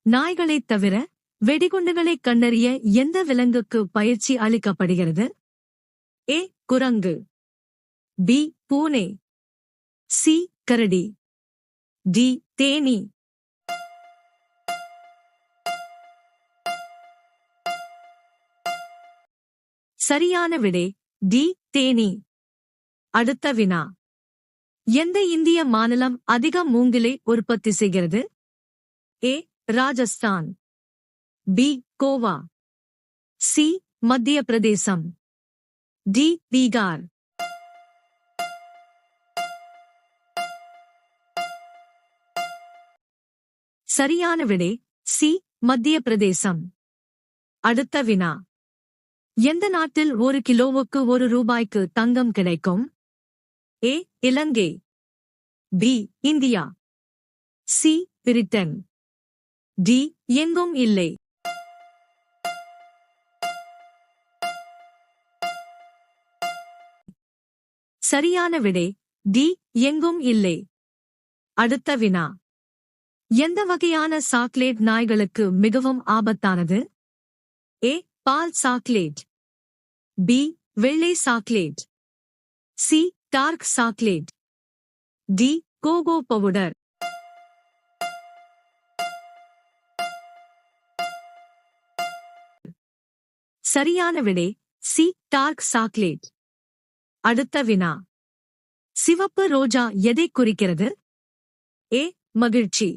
நாய்களைத் தவிர வெடிகுண்டுகளைக் கண்டறிய எந்த விலங்குக்கு பயிற்சி அளிக்கப்படுகிறது? ஏ. குரங்கு. பி. பூனை. சி. கரடி. டி. தேனீ. சரியான விடை டி. தேனீ. அடுத்த வினா. எந்த இந்திய மாநிலம் அதிக மூங்கிலை உற்பத்தி செய்கிறது? ஏ. ராஜஸ்தான். பி. கோவா. சி. மத்திய பிரதேசம். டி. பீகார். சரியான விடை சி. மத்திய பிரதேசம். அடுத்த வினா. எந்த நாட்டில் 1 கிலோவுக்கு 1 ரூபாய்க்கு தங்கம் கிடைக்கும்? A. Ilangai. B. India. C. Britain. D. எங்கும் இல்லை. சரியான விடை டி. எங்கும் இல்லை. அடுத்த வினா. எந்த வகையான சாக்லேட் நாய்களுக்கு மிகவும் ஆபத்தானது? ஏ. பால் சாக்லேட். பி. வெள்ளை chocolate. C. Dark chocolate. D. Cocoa powder. சரியான விடை சி. Dark chocolate. அடுத்த வினா. சிவப்பு ரோஜா எதை குறிக்கிறது? ஏ. மகிழ்ச்சி.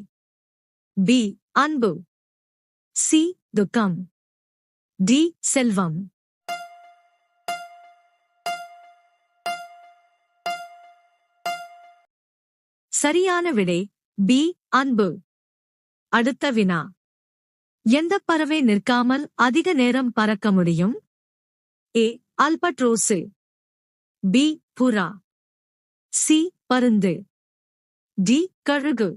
பி. அன்பு. சி. துக்கம். டி. செல்வம். சரியான விடை பி. அன்பு. அடுத்த வினா. எந்த பறவை நிற்காமல் அதிக நேரம் பறக்க முடியும்? ஏ. அல்பட்ரோசு. பி. புறா. சி. பருந்து. டி. கழுகு.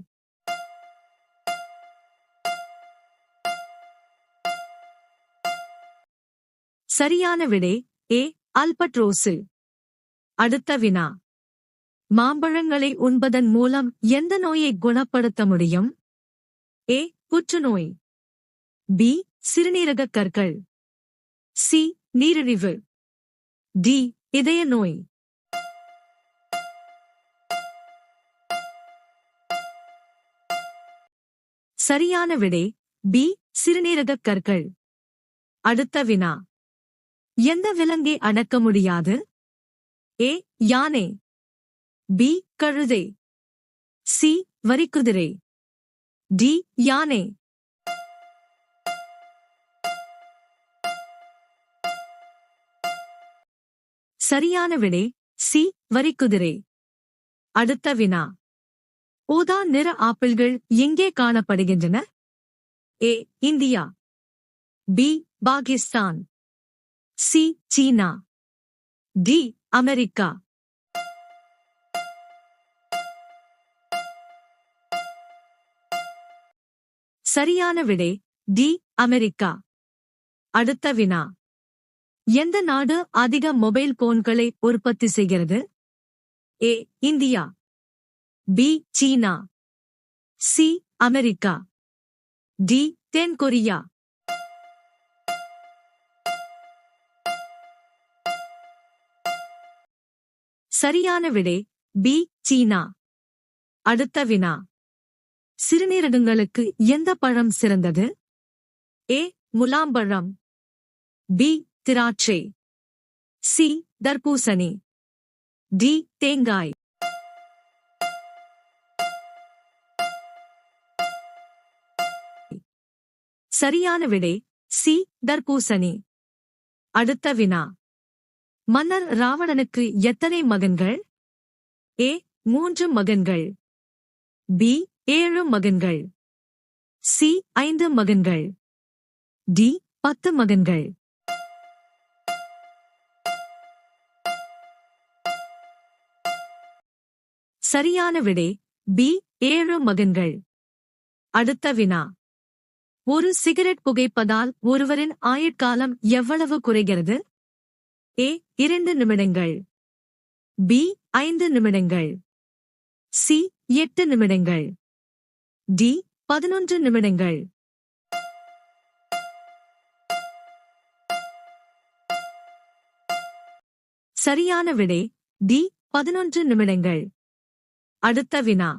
சரியான விடை ஏ. அல்பட்ரோசு. அடுத்த வினா. மாம்பழங்களை உண்பதன் மூலம் எந்த நோயை குணப்படுத்த முடியும்? ஏ. புற்றுநோய். பி. சிறுநீரகக் கற்கள். சி. நீரிழிவு. டி. இதய நோய். சரியான விடை பி. சிறுநீரகக் கற்கள். அடுத்த வினா. எந்த விலங்கை அடக்க முடியாது? ஏ. யானை. பி. கழுதை. சி. வரிக்குதிரை. டி. யானை. சரியான விடை சி. வரிக்குதிரை. அடுத்த வினா. ஊதா நிற ஆப்பிள்கள் எங்கே காணப்படுகின்றன? ஏ. இந்தியா. பி. பாகிஸ்தான். சி. சீனா. டி. அமெரிக்கா. சரியான விடை டி. அமெரிக்கா. அடுத்த வினா. எந்த நாடு அதிக மொபைல் போன்களை உற்பத்தி செய்கிறது? ஏ. இந்தியா. பி. சீனா. சி. அமெரிக்கா. டி. தென் கொரியா. சரியான விடை பி. சீனா. அடுத்த வினா. சிறுநீரகங்களுக்கு எந்த பழம் சிறந்தது? ஏ. முலாம்பழம். பி. திராட்சை. சி. தர்பூசணி. டி. தேங்காய். சரியான விடை சி. தர்பூசணி. அடுத்த வினா. மன்னர் ராவணனுக்கு எத்தனை மகன்கள்? ஏ. 3 மகன்கள். பி. 7 மகன்கள். சி. 5 மகன்கள். டி. 10 மகன்கள். சரியான விடை பி. 7 மகன்கள். அடுத்த வினா. ஒரு சிகரெட் புகைப்பதால் ஒருவரின் ஆயுட்காலம் எவ்வளவு குறைகிறது? ஏ. 2 நிமிடங்கள். பி. 5 நிமிடங்கள். சி. 8 நிமிடங்கள். டி. 11 நிமிடங்கள். சரியான விடை டி 11 நிமிடங்கள். அடுத்த வினா.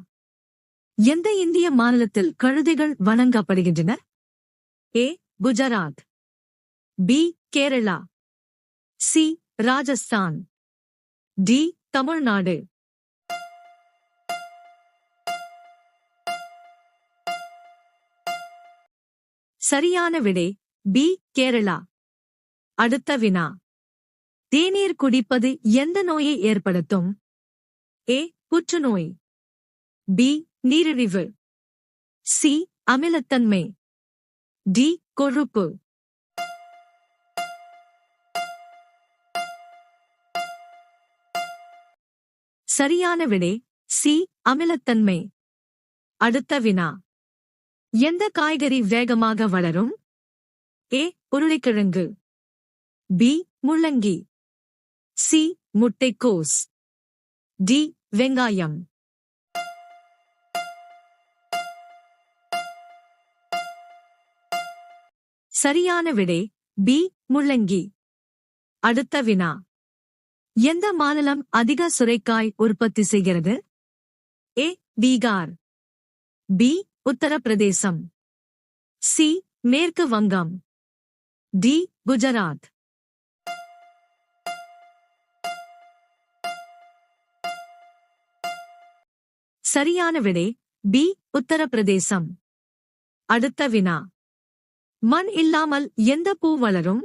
எந்த இந்திய மாநிலத்தில் கழுதைகள் வணங்கப்படுகின்றன? A. Gujarat, B. Kerala, C. Rajasthan, D. Tamil Nadu. சரியான விடை பி. கேரளா. அடுத்த வினா. தேநீர் குடிப்பது எந்த நோயை ஏற்படுத்தும்? ஏ. புற்றுநோய், பி. நீரிழிவு, சி. அமிலத்தன்மை, டி. கொழுப்பு. சரியான விடை சி. அமிலத்தன்மை. அடுத்த வினா. எந்த காய்கறி வேகமாக வளரும்? ஏ. உருளைக்கிழங்கு, பி. முள்ளங்கி, சி. முட்டைக்கோஸ், டி. வெங்காயம். சரியான விடை பி. முள்ளங்கி. அடுத்த வினா. எந்த மாநிலம் அதிக சுரைக்காய் உற்பத்தி செய்கிறது? ஏ. பீகார், பி. உத்தரப்பிரதேசம், சி. மேற்கு வங்கம், டி. குஜராத். சரியான விடை பி. உத்தரப்பிரதேசம். அடுத்த வினா. மண் இல்லாமல் எந்த பூ வளரும்?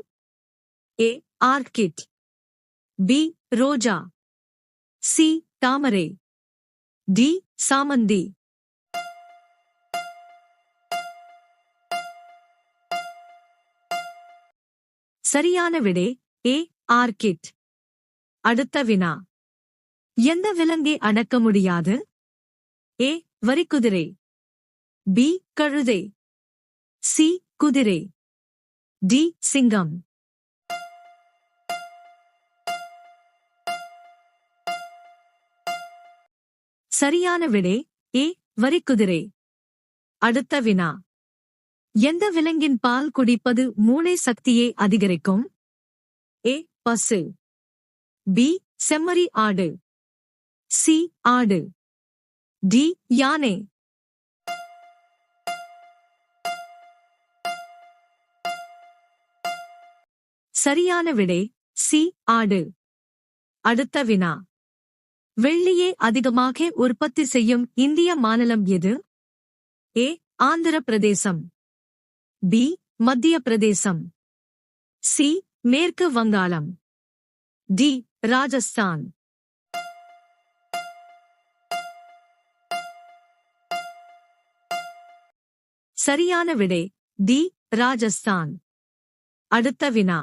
ஏ. Orchid, B. ரோஜா, சி. தாமரை, டி. சாமந்தி. சரியான விடை ஏ. ஆர்கிட். அடுத்த வினா. எந்த விலங்கை அடக்க முடியாது? ஏ. வரிக்குதிரை, பி. கழுதை, சி. குதிரை, டி. சிங்கம். சரியான விடை ஏ. வரிக்குதிரை. அடுத்த வினா. எந்த விலங்கின் பால் குடிப்பது மூளை சக்தியை அதிகரிக்கும்? ஏ. பசு, பி. செம்மறி ஆடு, சி. ஆடு, டி. யானை. சரியான விடை சி. ஆடு. அடுத்த வினா. வெள்ளியை அதிகமாக உற்பத்தி செய்யும் இந்திய மாநிலம் எது? ஏ. ஆந்திர பிரதேசம், பி. மத்திய பிரதேசம், சி. மேற்கு வங்காளம், டி. ராஜஸ்தான். சரியான விடை டி. ராஜஸ்தான். அடுத்த வினா.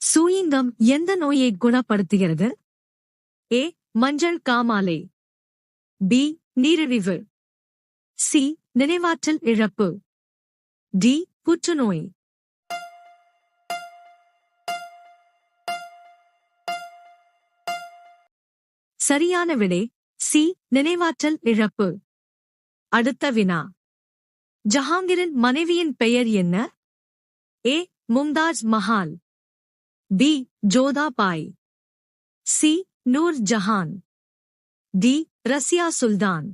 சூயிங்கம் எந்த நோயை குணப்படுத்துகிறது? ஏ. மஞ்சள் காமாலை, பி. நீரிழிவு, சி. நினைவாற்றல் இழப்பு, டி. புற்றுநோய். சரியான விடை சி. நினைவாற்றல் இழப்பு. அடுத்த வினா. ஜஹாங்கீரின் மனைவியின் பெயர் என்ன? A. Mumtaz Mahal, B. Jodhabai, C. Noor Jahan, D. Razia Sultan.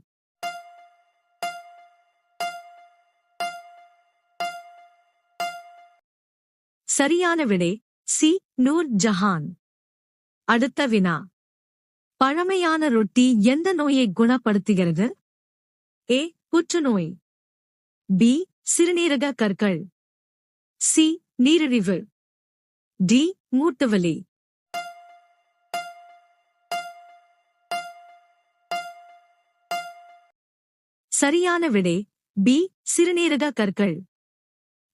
சரியான விடை சி. நூர் ஜஹான். அடுத்த வினா. பழமையான ரொட்டி எந்த நோயை குணப்படுத்துகிறது? ஏ. புற்றுநோய், பி. சிறுநீரக கற்கள், சி. நீரிழிவு, டி. மூட்டுவலி. சரியான விடை பி. சிறுநீரக கற்கள்.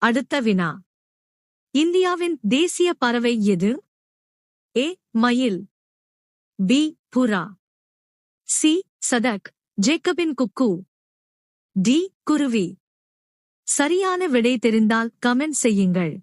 அடுத்த வினா. இந்தியாவின் தேசிய பறவை எது? ஏ. மயில், பி. புறா, சி. சதக், ஜேக்கபின் குக்கு, டி. குருவி. சரியான விடை தெரிந்தால் கமெண்ட் செய்யுங்கள்.